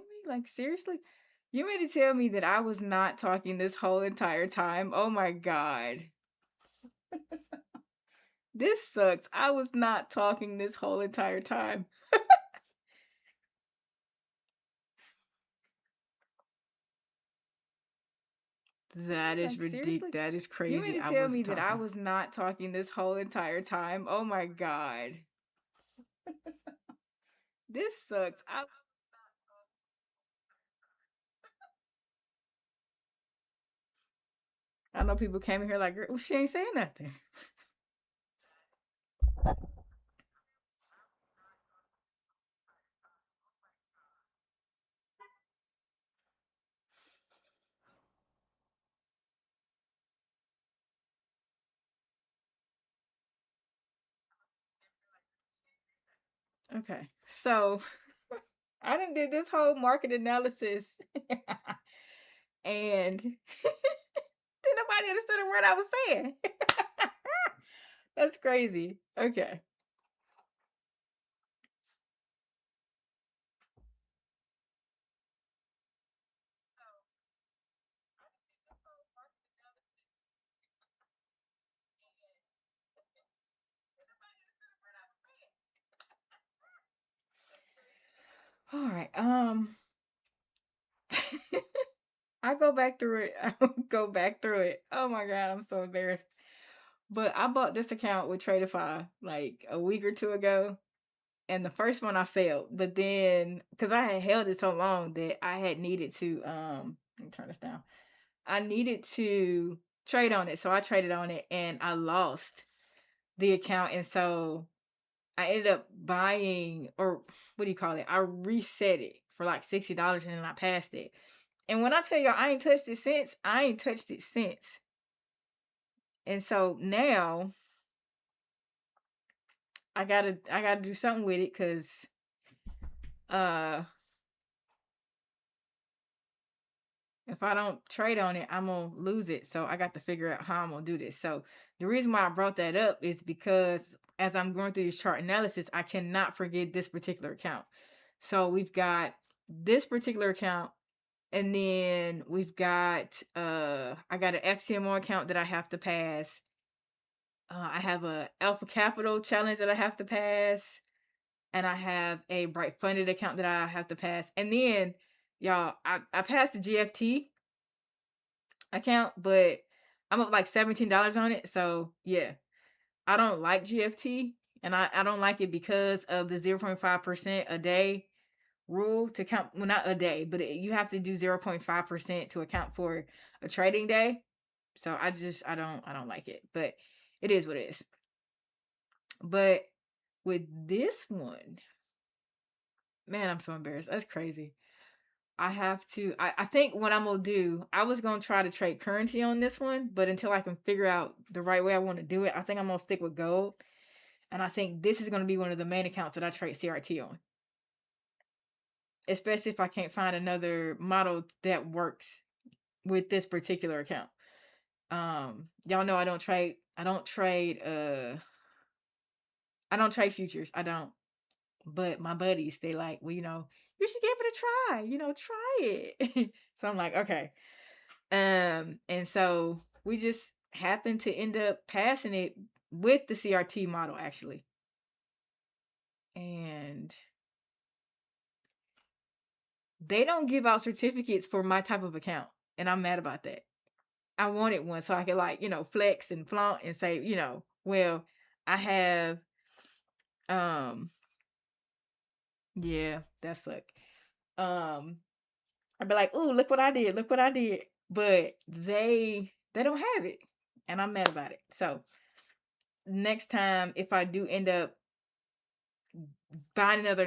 me? Like, seriously? You mean to tell me that I was not talking this whole entire time? Oh my God. This sucks. I was not talking this whole entire time. That is Like, ridiculous. seriously? That is You mean crazy. to I tell wasn't me that I talking. was not talking this whole entire time? Oh my God. This sucks. I know people came in here like, "Girl, well, she ain't saying nothing." Okay. So I done did this whole market analysis and did nobody understand a word I was saying. That's crazy. Okay. All right. I go back through it. I go back through it. Oh my God, I'm so embarrassed. But I bought this account with Tradeify like a week or two ago. And the first one I failed. But then because I had held it so long that I had needed to let me turn this down. I needed to trade on it. So I traded on it and I lost the account. And so I ended up buying, or what do you call it? I reset it for like $60 and then I passed it. And when I tell y'all I ain't touched it since, I ain't touched it since. And so now I gotta do something with it because uh if I don't trade on it, I'm gonna lose it. So I got to figure out how I'm gonna do this. So the reason why I brought that up is because as I'm going through this chart analysis, I cannot forget this particular account. So we've got this particular account, and then we've got I got an FCMO account that I have to pass. I have a Alpha Capital challenge that I have to pass, and I have a Bright Funded account that I have to pass. And then y'all, I passed the GFT account, but I'm up like $17 on it. So yeah, I don't like GFT, and I don't like it because of the 0.5% a day rule to count. Well, not a day, but you have to do 0.5% to account for a trading day. So I don't like it, but it is what it is. But with this one, man, I'm so embarrassed. That's crazy. I think what I'm gonna do, I was gonna try to trade currency on this one, but until I can figure out the right way I want to do it, I think I'm gonna stick with gold. And I think this is gonna be one of the main accounts that I trade CRT on. Especially if I can't find another model that works with this particular account. Y'all know I don't trade futures. I don't. But my buddies, they like, well, you should give it a try. Try it. So I'm like, okay. And so we just happened to end up passing it with the CRT model actually. And they don't give out certificates for my type of account. And I'm mad about that. I wanted one so I could like, flex and flaunt and say, well, I have yeah, that sucked. I'd be like, "Ooh, look what I did! Look what I did!" But they don't have it, and I'm mad about it. So next time, if I do end up buying another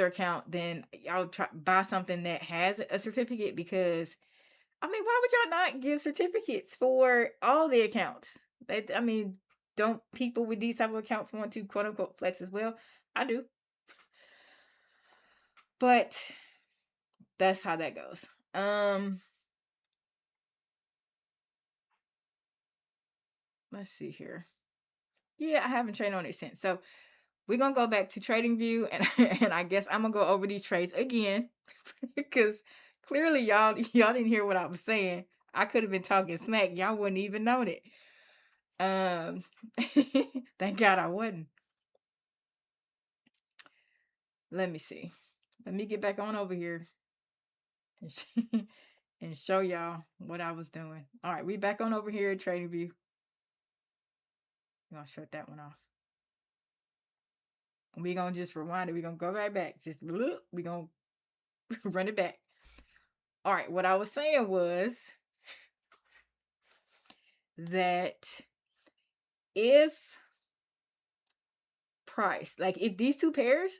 account, then I'll try buy something that has a certificate because I mean, why would y'all not give certificates for all the accounts? I mean, don't people with these type of accounts want to quote unquote flex as well? I do, but that's how that goes. Let's see here. Yeah, I haven't trained on it since. So we're gonna go back to trading view and and I guess I'm gonna go over these trades again because clearly y'all didn't hear what I was saying. I could have been talking smack. Y'all wouldn't even known it. Um thank God I wasn't. Let me see. Let me get back on over here and, and show y'all what I was doing. All right, we back on over here at Trading View. I'm gonna shut that one off. We're gonna just rewind it. We're gonna go right back. Just we're gonna run it back. All right, what I was saying was that if price, like if these two pairs,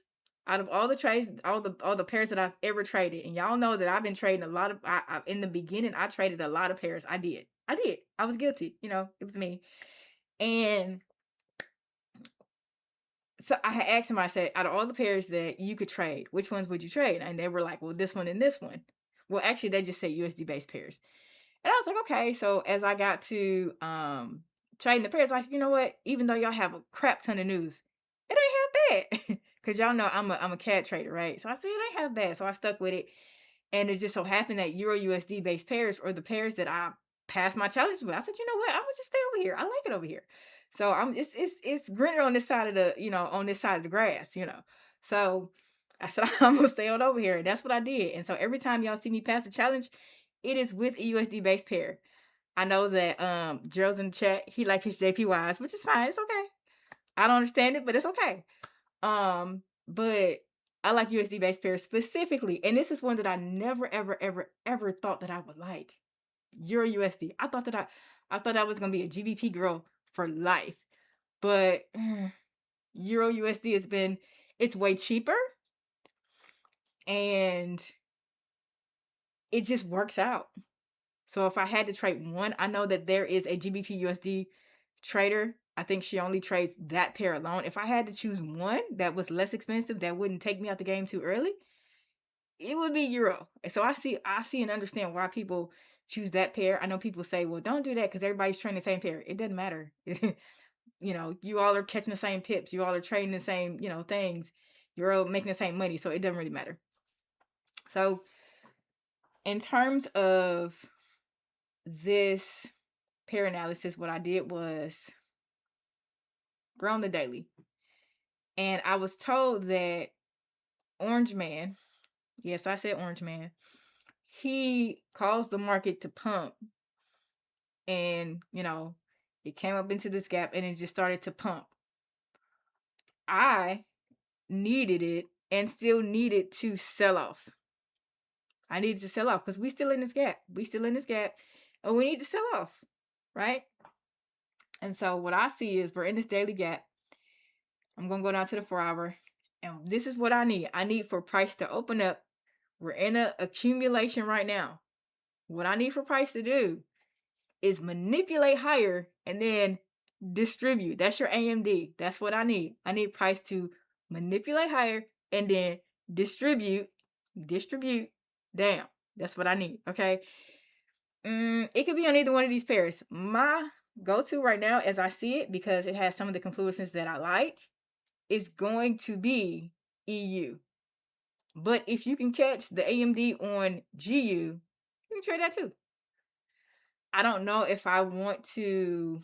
out of all the trades, all the pairs that I've ever traded, and y'all know that I've been trading a lot of. In the beginning, I traded a lot of pairs. I did. I was guilty. It was me. And so I had asked him. I said, out of all the pairs that you could trade, which ones would you trade? And they were like, well, this one and this one. Well, actually, they just say USD based pairs. And I was like, okay. So as I got to trading the pairs, I said, you know what? Even though y'all have a crap ton of news, it ain't half bad. Cause y'all know I'm a cat trader, right? So I said it ain't half bad. So I stuck with it. And it just so happened that Euro USD based pairs are the pairs that I passed my challenges with. I said, you know what? I'm gonna just stay over here. I like it over here. So it's greener on this side of on this side of the grass. So I said I'm gonna stay on over here. And that's what I did. And so every time y'all see me pass a challenge, it is with a USD based pair. I know that Gerald's in the chat, he like his JPYs, which is fine. It's okay. I don't understand it, but it's okay. But I like USD based pairs specifically, and this is one that I never, ever, ever, ever thought that I would like. Euro USD. I thought I was gonna be a GBP girl for life, but Euro USD it's way cheaper, and it just works out. So if I had to trade one, I know that there is a GBP USD trader. I think she only trades that pair alone. If I had to choose one that was less expensive, that wouldn't take me out the game too early, it would be Euro. So I see and understand why people choose that pair. I know people say, well, don't do that because everybody's trading the same pair. It doesn't matter. You all are catching the same pips. You all are trading the same, things. You're all making the same money. So it doesn't really matter. So in terms of this pair analysis, what I did was we're on the daily. And I was told that Orange Man, yes, I said Orange Man, he caused the market to pump. And, it came up into this gap and it just started to pump. I needed it and still needed to sell off. I needed to sell off because we still in this gap. We still in this gap and we need to sell off, right? And so what I see is we're in this daily gap. I'm going to go down to the 4-hour. And this is what I need. I need for price to open up. We're in a accumulation right now. What I need for price to do is manipulate higher and then distribute. That's your AMD. That's what I need. I need price to manipulate higher and then distribute down. That's what I need. Okay. It could be on either one of these pairs. My go-to right now, as I see it, because it has some of the confluences that I like, is going to be EU. But if you can catch the AMD on GU, you can trade that too. I don't know if I want to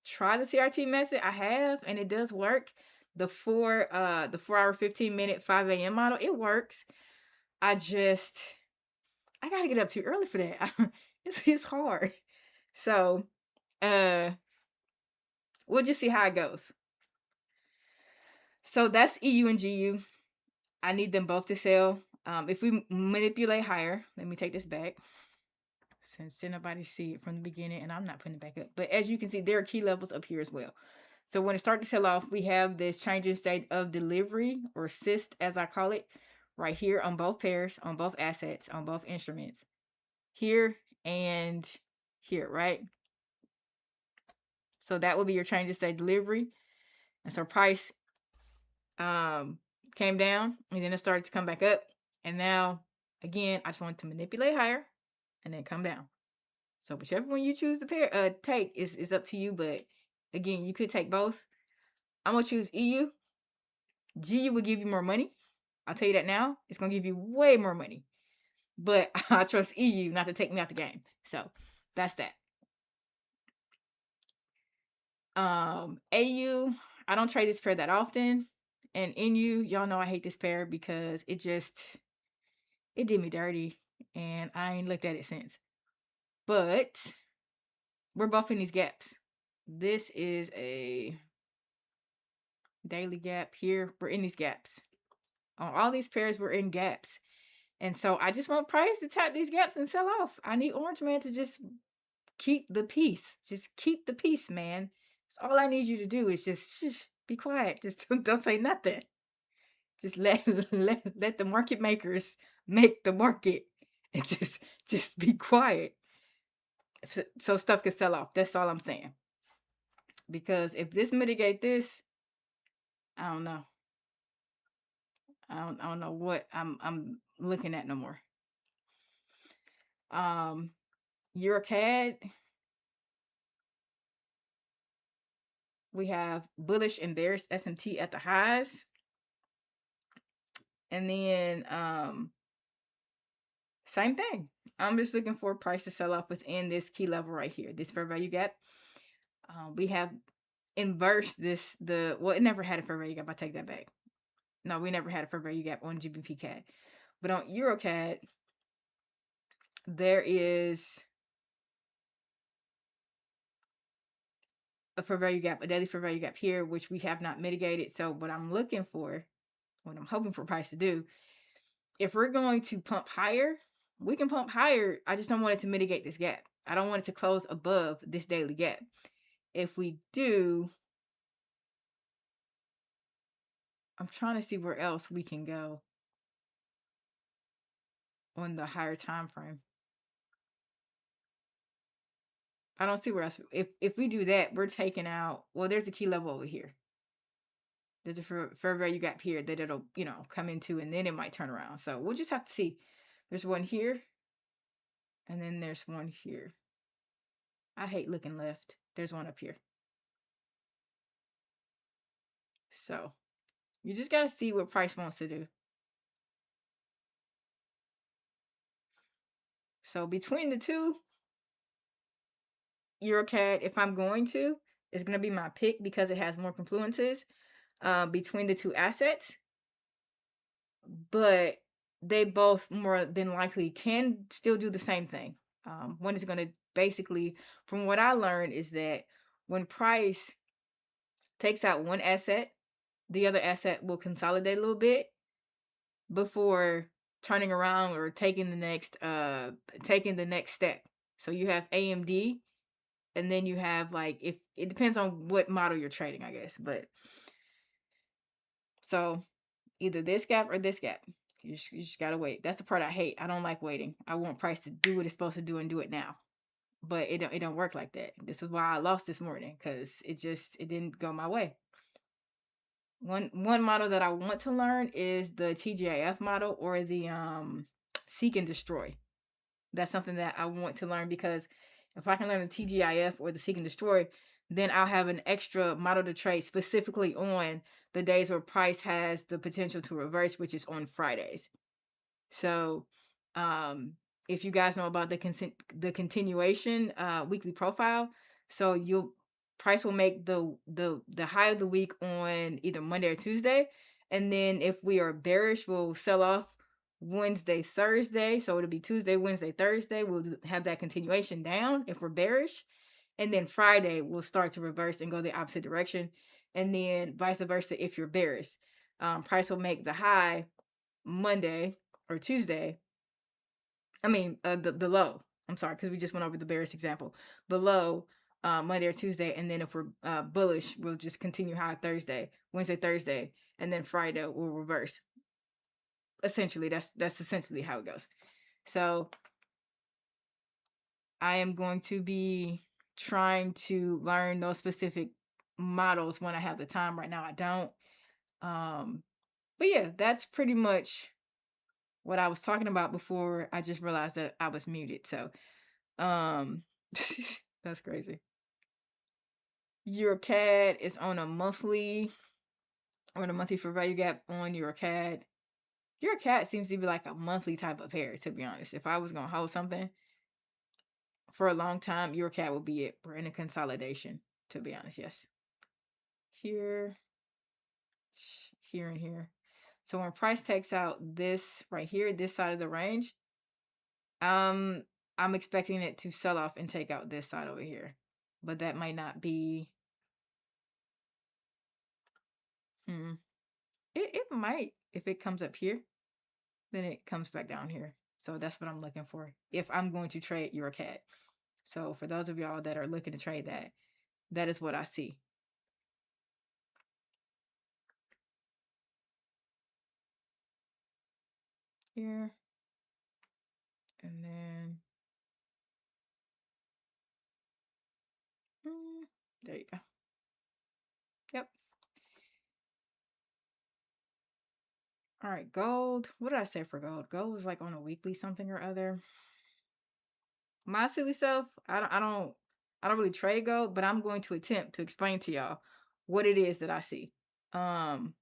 try the CRT method. I have, and it does work. The 4-hour, 15-minute, 5 a.m. model, it works. I gotta get up too early for that. It's hard. So, we'll just see how it goes. So that's EU and GU. I need them both to sell. If we manipulate higher, let me take this back. Since nobody see it from the beginning, and I'm not putting it back up. But as you can see, there are key levels up here as well. So when it starts to sell off, we have this changing state of delivery, or cyst as I call it, right here on both pairs, on both assets, on both instruments. Here and here, right? So that will be your changing state delivery. And so price came down and then it started to come back up. And now, again, I just want to manipulate higher and then come down. So whichever one you choose to take is up to you. But again, you could take both. I'm gonna choose EU. GU will give you more money. I'll tell you that now. It's gonna give you way more money. But I trust EU not to take me out the game. So that's that. AU, I don't trade this pair that often. And NU, y'all know I hate this pair because it did me dirty and I ain't looked at it since. But we're buffing these gaps. This is a daily gap here. We're in these gaps. On all these pairs, we're in gaps. And so I just want price to tap these gaps and sell off. I need Orange Man to just keep the peace. Just keep the peace, man. That's all I need you to do is just be quiet. Just don't say nothing. Just let the market makers make the market and just be quiet. So stuff can sell off. That's all I'm saying. Because if this mitigate this, I don't know. I don't know what I'm looking at no more. EuroCAD, we have bullish and bearish SMT at the highs. And then same thing. I'm just looking for a price to sell off within this key level right here, this fair value gap. We have inversed well, it never had a fair value gap. I take that back. No, we never had a fair value gap on GBP CAD. But on EuroCAD, there is a fair value gap, a daily fair value gap here, which we have not mitigated. So what I'm looking for, what I'm hoping for price to do, if we're going to pump higher, we can pump higher. I just don't want it to mitigate this gap. I don't want it to close above this daily gap. If we do, I'm trying to see where else we can go on the higher time frame. I don't see where else. If we do that, we're taking out. Well, there's a key level over here. There's a fair value gap here that it'll come into, and then it might turn around. So we'll just have to see. There's one here, and then there's one here. I hate looking left. There's one up here. So you just gotta see what price wants to do. So between the two, EuroCAD, if I'm going to, is gonna be my pick because it has more confluences between the two assets. But they both more than likely can still do the same thing. One is gonna basically, from what I learned, is that when price takes out one asset, the other asset will consolidate a little bit before turning around or taking the next step. So you have AMD, and then you have, like, if it depends on what model you're trading, I guess. But so either this gap or this gap. You just gotta wait. That's the part I hate. I don't like waiting. I want price to do what it's supposed to do and do it now. But it don't work like that. This is why I lost this morning, because it didn't go my way. One model that I want to learn is the TGIF model, or the seek and destroy. That's something that I want to learn, because if I can learn the TGIF or the seek and destroy, then I'll have an extra model to trade specifically on the days where price has the potential to reverse, which is on Fridays. So, if you guys know about the continuation weekly profile, so you'll price will make the high of the week on either Monday or Tuesday, and then if we are bearish, we'll sell off Wednesday, Thursday. So it'll be Tuesday, Wednesday, Thursday. We'll have that continuation down if we're bearish, and then Friday we'll start to reverse and go the opposite direction, and then vice versa if you're bearish. Price will make the high Monday or Tuesday. I mean, the low. I'm sorry, because we just went over the bearish example. The low Monday or Tuesday, and then if we're bullish, we'll just continue high Thursday, Wednesday, Thursday, and then Friday we'll reverse. Essentially, that's essentially how it goes. So I am going to be trying to learn those specific models when I have the time. Right now, I don't. But yeah, that's pretty much what I was talking about before I just realized that I was muted. So, um, that's crazy. your CAD is on a monthly or the monthly for value gap on your CAD. Your CAD seems to be like a monthly type of pair, to be honest. If I was gonna hold something for a long time, your CAD would be it. We're in a consolidation, to be honest. Yes. Here, here, and here. So when price takes out this right here, this side of the range, um, I'm expecting it to sell off and take out this side over here. But that might not be. Hmm. It might if it comes up here, then it comes back down here. So that's what I'm looking for if I'm going to trade your cat. So for those of y'all that are looking to trade that, that is what I see. Here. And then there you go. Yep. All right, gold. What did I say for gold? Gold was like on a weekly something or other. My silly self, I don't really trade gold, but I'm going to attempt to explain to y'all what it is that I see. Um,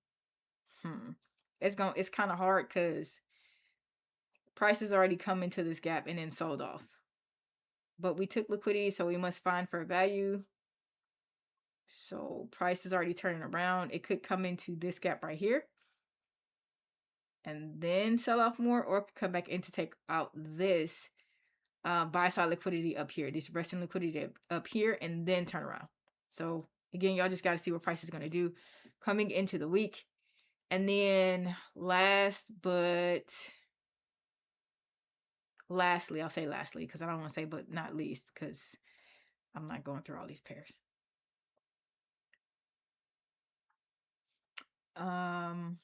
hmm. It's kind of hard because prices already come into this gap and then sold off. But we took liquidity, so we must find for value. So price is already turning around. It could come into this gap right here and then sell off more, or it could come back in to take out this buy side liquidity up here, this resting liquidity up here, and then turn around. So again, y'all just got to see what price is going to do coming into the week. And then lastly, I'll say lastly, because I don't want to say but not least, because I'm not going through all these pairs. Um,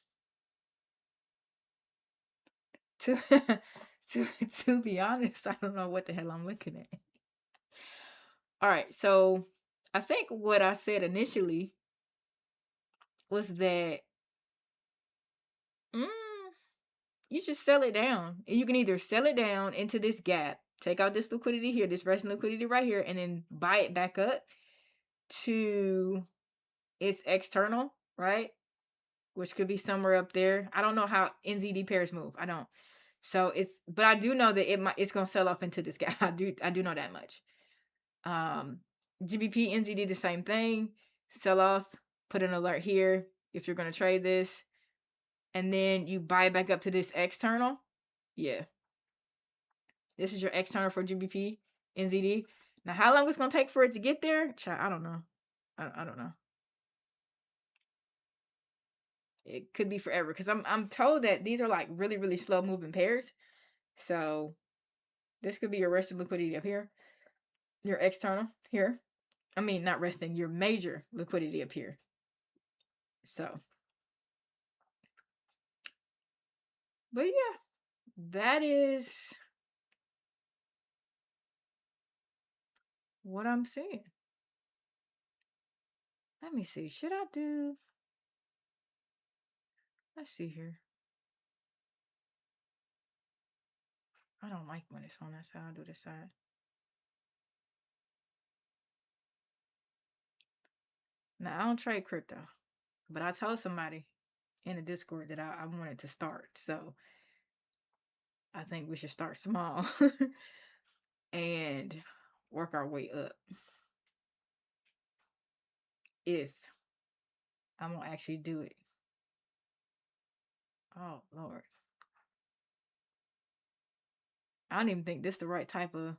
to to be honest, I don't know what the hell I'm looking at. All right, so I think what I said initially was that mm, you should sell it down. You can either sell it down into this gap, take out this liquidity here, this resting liquidity right here, and then buy it back up to its external, right? Which could be somewhere up there. I don't know how NZD pairs move. I don't. So but I do know that it's gonna sell off into this gap. I do know that much. GBP NZD the same thing. Sell off. Put an alert here if you're gonna trade this, and then you buy it back up to this external. Yeah, this is your external for GBP NZD. Now, how long it's gonna take for it to get there? I don't know. I don't know. It could be forever because I'm told that these are like really really slow moving pairs. So this could be your resting liquidity up here, your external here. I mean, not resting, your major liquidity up here. So, but yeah, that is what I'm seeing. Let me see. Should I do? Let's see here. I don't like when it's on that side. I'll do this side. Now, I don't trade crypto, but I told somebody in the Discord that I wanted to start. So I think we should start small and work our way up if I'm going to actually do it. Oh, Lord. I don't even think this the right type of.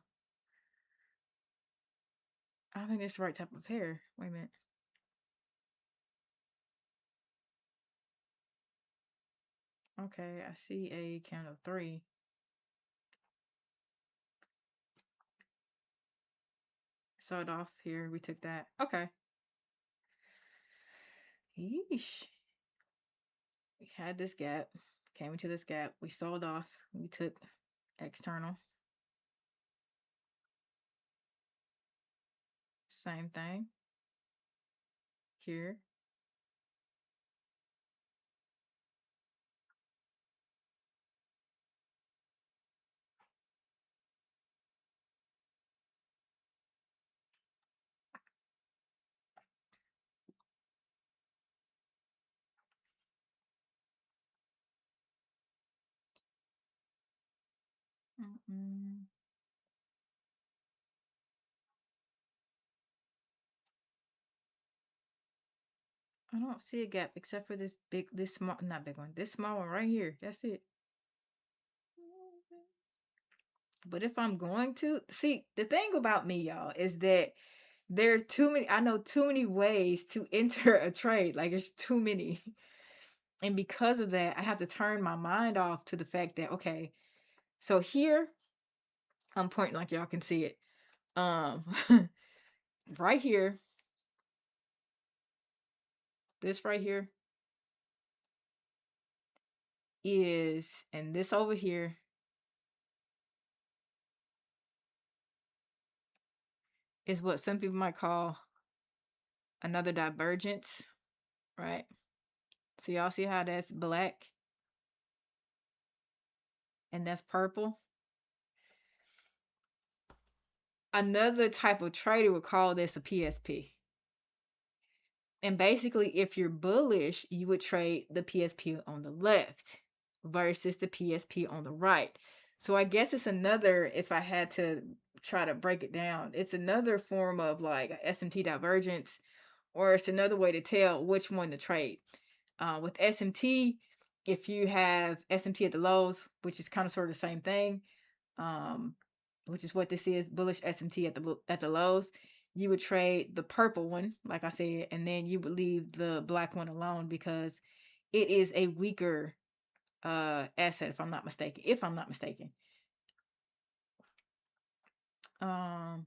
I don't think this the right type of pair. Wait a minute. Okay, I see a count of 3. Sawed off here. We took that. Okay. Yeesh. We had this gap. Came into this gap. We sold off. We took external. Same thing. Here. Mm, I don't see a gap except for this small, not big one, this small one right here. That's it. But if I'm going to see, the thing about me, y'all, is that there are too many. I know too many ways to enter a trade. Like it's too many, and because of that, I have to turn my mind off to the fact that okay, so here I'm pointing like y'all can see it. Um, right here, this right here is, and this over here is what some people might call another divergence, right? So y'all see how that's black and that's purple? Another type of trader would call this a PSP. And basically, if you're bullish, you would trade the PSP on the left versus the PSP on the right. So I guess it's another, if I had to try to break it down, it's another form of like SMT divergence, or it's another way to tell which one to trade. With SMT, if you have SMT at the lows, which is kind of sort of the same thing, um, which is what this is, bullish SMT at the lows, you would trade the purple one, like I said, and then you would leave the black one alone because it is a weaker asset, if I'm not mistaken. If I'm not mistaken. Um,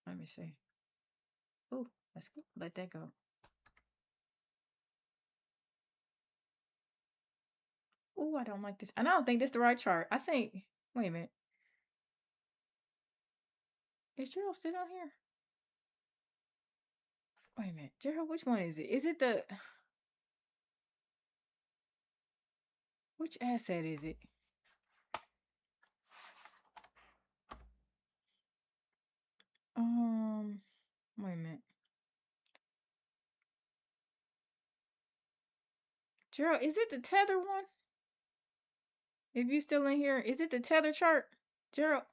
Let me see. Oh, let's let that go. Oh, I don't like this. And I don't think this is the right chart. I think, wait a minute. Is Gerald still on here? Wait a minute. Gerald, which one is it? Is it the, which asset is it? Wait a minute. Gerald, is it the tether one? If you still in here, is it the tether chart? Gerald?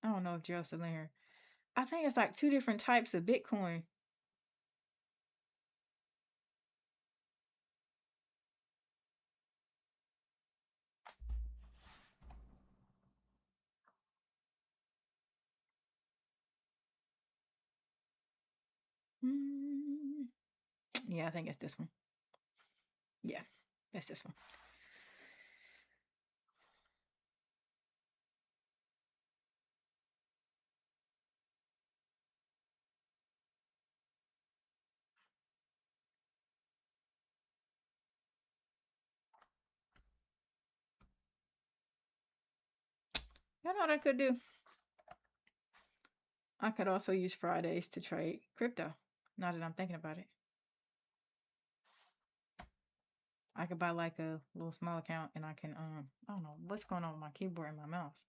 I don't know if Gerald's still in here. I think it's like two different types of Bitcoin. Mm, yeah, I think it's this one. Yeah, it's this one. You know what I could do? I could also use Fridays to trade crypto. Now that I'm thinking about it, I could buy like a little small account and I can I don't know what's going on with my keyboard and my mouse.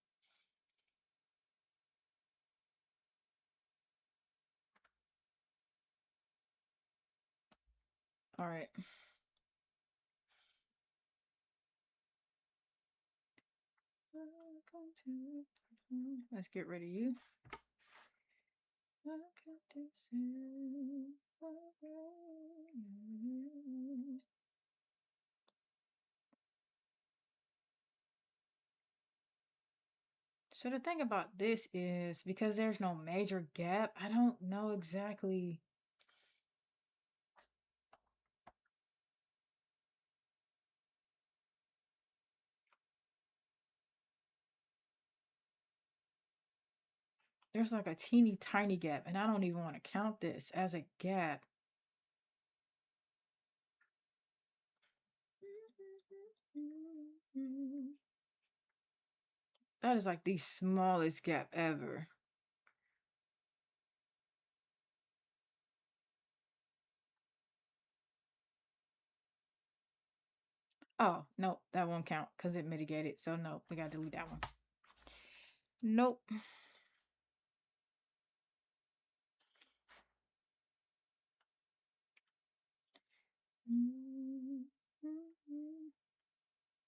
All right. Let's get rid of you. So the thing about this is because there's no major gap, I don't know exactly. There's like a teeny tiny gap, and I don't even want to count this as a gap. That is like the smallest gap ever. Oh, no, that won't count because it mitigated. So no, we gotta delete that one. Nope.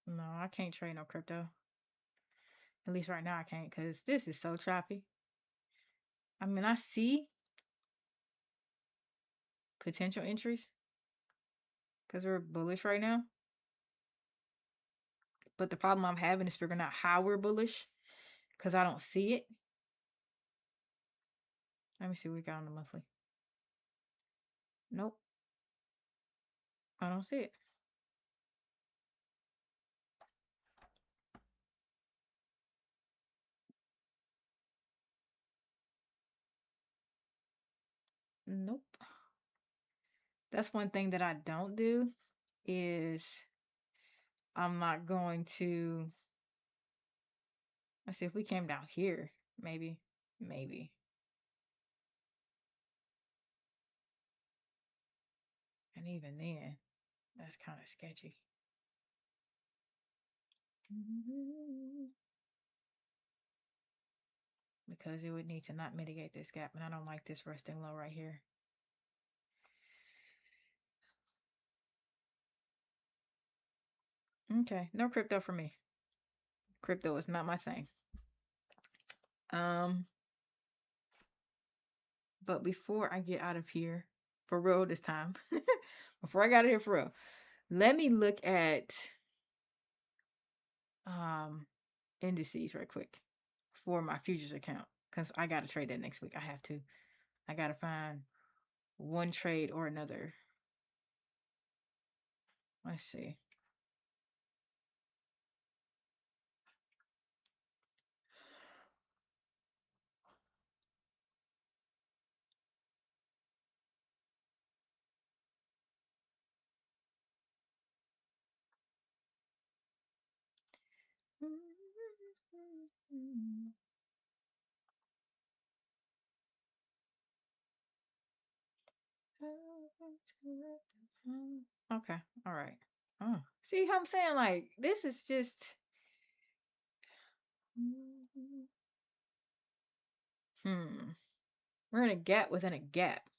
No, I can't trade no crypto. At least right now I can't because this is so choppy. I mean, I see potential entries because we're bullish right now. But the problem I'm having is figuring out how we're bullish because I don't see it. Let me see what we got on the monthly. Nope, I don't see it. Nope. That's one thing that I don't do is I'm not going to. Let's see if we came down here. Maybe. Maybe. And even then, that's kind of sketchy. Because it would need to not mitigate this gap. And I don't like this resting low right here. Okay, no crypto for me. Crypto is not my thing. But before I get out of here, for real this time, before I got out of here for real, let me look at indices right quick for my futures account because I gotta trade that next week. I have to. I gotta find one trade or another. Let's see. Okay, all right. Oh, see how I'm saying? Like, this is just. We're in a gap within a gap.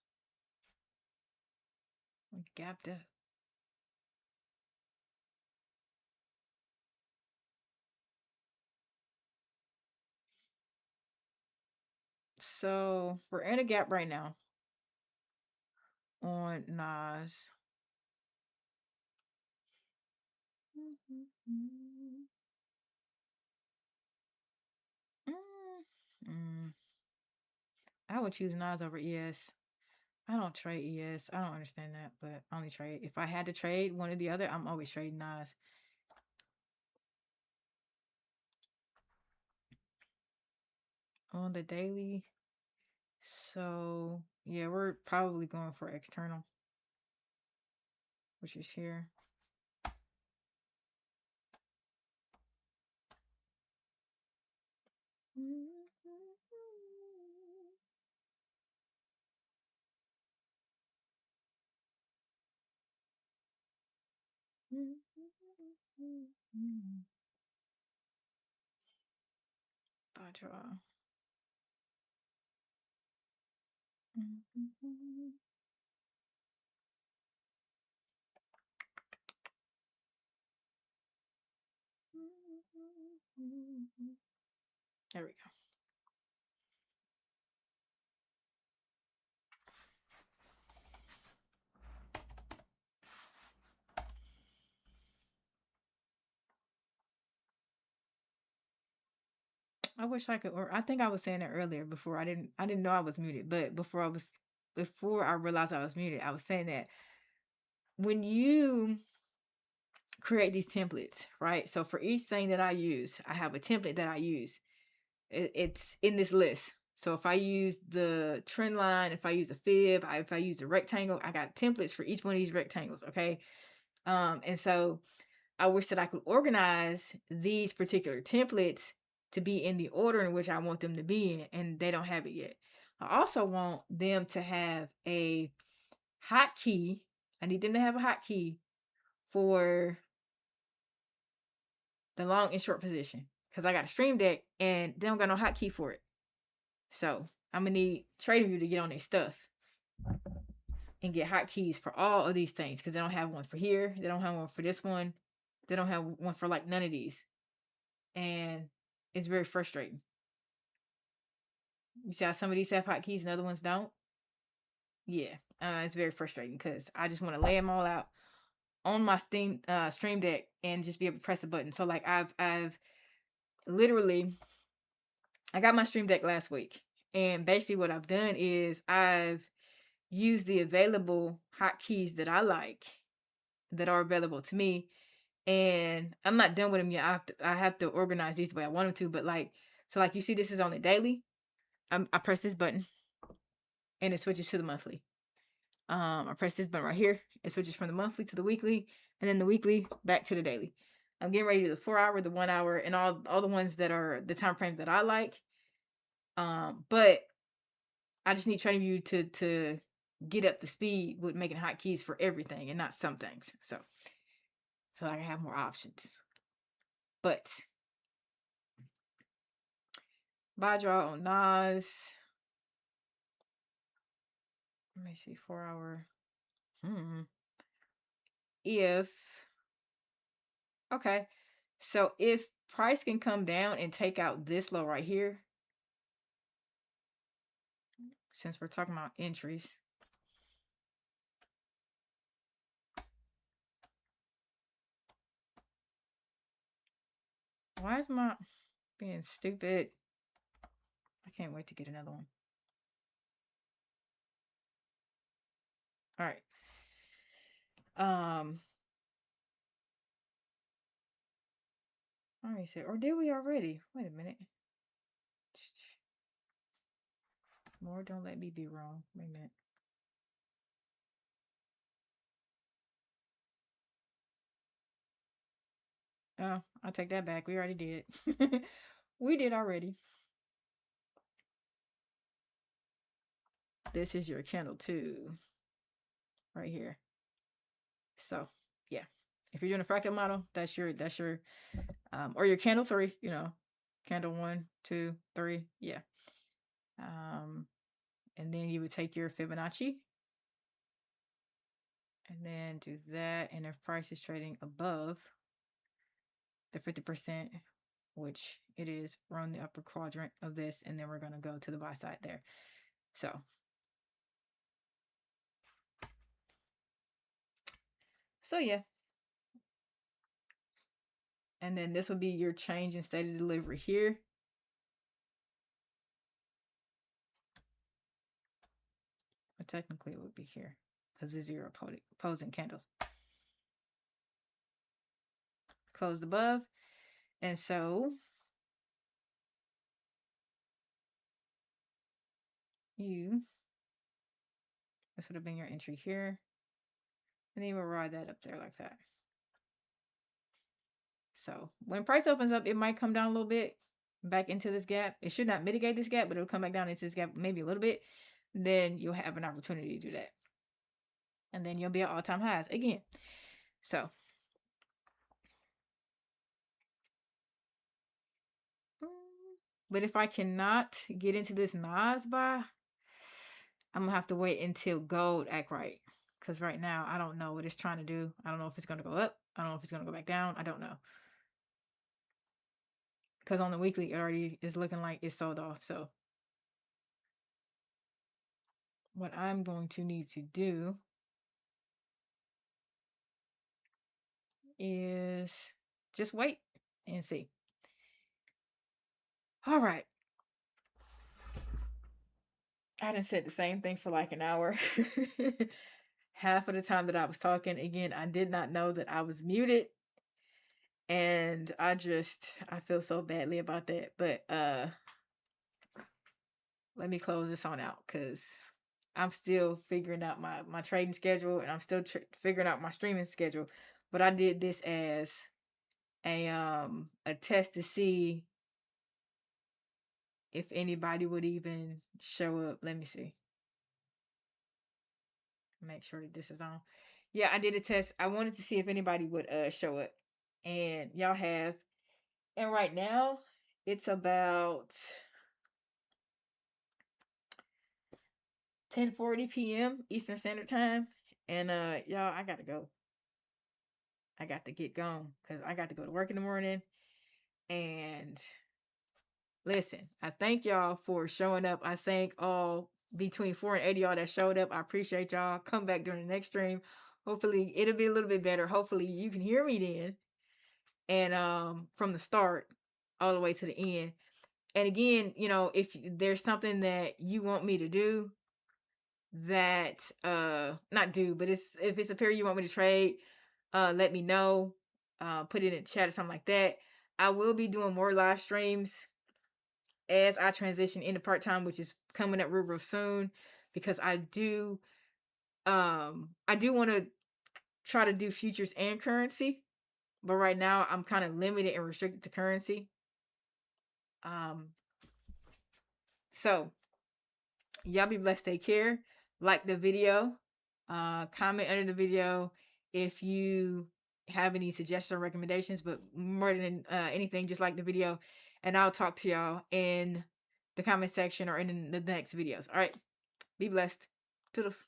We gapped up. So we're in a gap right now on Nas. I would choose Nas over ES. I don't trade ES. I don't understand that, but I only trade. If I had to trade one or the other, I'm always trading Nas. On the daily. So yeah, we're probably going for external, which is here. Baja. There we go. I wish I could, or I think I was saying it earlier before I didn't know I was muted, but before I realized I was muted, I was saying that when you create these templates, right? So for each thing that I use, I have a template that I use. It's in this list. So if I use the trend line, if I use a fib, if I use a rectangle, I got templates for each one of these rectangles, okay? And so I wish that I could organize these particular templates to be in the order in which I want them to be in, and they don't have it yet. I also want them to have a hotkey. I need them to have a hotkey for the long and short position because I got a stream deck and they don't got no hotkey for it. So I'm gonna need TradingView to get on their stuff. and get hotkeys for all of these things because they don't have one for here. They don't have one for this one. They don't have one for like none of these. And it's very frustrating. You see how some of these have hotkeys and other ones don't? Yeah, it's very frustrating because I just want to lay them all out on my Stream Deck and just be able to press a button. So like I've literally I got my Stream Deck last week, and basically what I've done is I've used the available hotkeys that I like that are available to me, and I'm not done with them yet. I have to organize these the way I want them to, but like so like you see this is on the daily. I press this button and it switches to the monthly. I press this button right here. It switches from the monthly to the weekly, and then the weekly back to the daily. I'm getting ready to do the 4 hour, the 1 hour, and all the ones that are the time frames that I like. But I just need TradingView to get up to speed with making hotkeys for everything and not some things. So I feel like I have more options. But buy draw on Nas. Let me see, 4 hour. If okay, so if price can come down and take out this low right here, since we're talking about entries. Why is my being stupid? I can't wait to get another one. All right. Let me see. Or did we already? Wait a minute. More, don't let me be wrong. Wait a minute. Oh, I'll take that back. We already did. We did already. This is your candle 2 right here. So yeah, if you're doing a fractal model, that's your or your candle 3. Candle 1, 2, 3. Yeah. And then you would take your Fibonacci and then do that. And if price is trading above the 50%, which it is, we're on the upper quadrant of this, and then we're going to go to the buy side there. So yeah. And then this would be your change in state of delivery here. But technically it would be here because it's your opposing candles. Closed above. And so this would have been your entry here. And then you will ride that up there like that. So when price opens up, it might come down a little bit back into this gap. It should not mitigate this gap, but it'll come back down into this gap maybe a little bit. Then you'll have an opportunity to do that. And then you'll be at all-time highs again. So but if I cannot get into this Nas buy, I'm gonna have to wait until gold act right. Because right now I don't know what it's trying to do. I don't know if it's gonna go up. I don't know if it's gonna go back down. I don't know. Because on the weekly it already is looking like it's sold off. So what I'm going to need to do is just wait and see. All right. I done said the same thing for like an hour. Half of the time that I was talking, again, I did not know that I was muted. And I feel so badly about that. But let me close this on out because I'm still figuring out my trading schedule, and I'm still figuring out my streaming schedule. But I did this as a test to see if anybody would even show up. Let me see. Make sure that this is on. Yeah, I did a test. I wanted to see if anybody would show up. And y'all have. And right now, it's about 10:40 p.m. Eastern Standard Time. And y'all, I gotta go. I got to get going because I got to go to work in the morning. And listen, I thank y'all for showing up. I thank all between 4 and 8 of y'all that showed up. I appreciate y'all. Come back during the next stream. Hopefully it'll be a little bit better. Hopefully you can hear me then. And from the start all the way to the end. And again, if there's something that you want me to do that not do, but if it's a pair you want me to trade, let me know. Put it in the chat or something like that. I will be doing more live streams as I transition into part-time, which is coming up real soon, because I do want to try to do futures and currency, but right now I'm kind of limited and restricted to currency. um so y'all be blessed, take care, like the video, comment under the video if you have any suggestions or recommendations, but more than anything, just like the video, and I'll talk to y'all in the comment section or in the next videos. All right, be blessed. Toodles.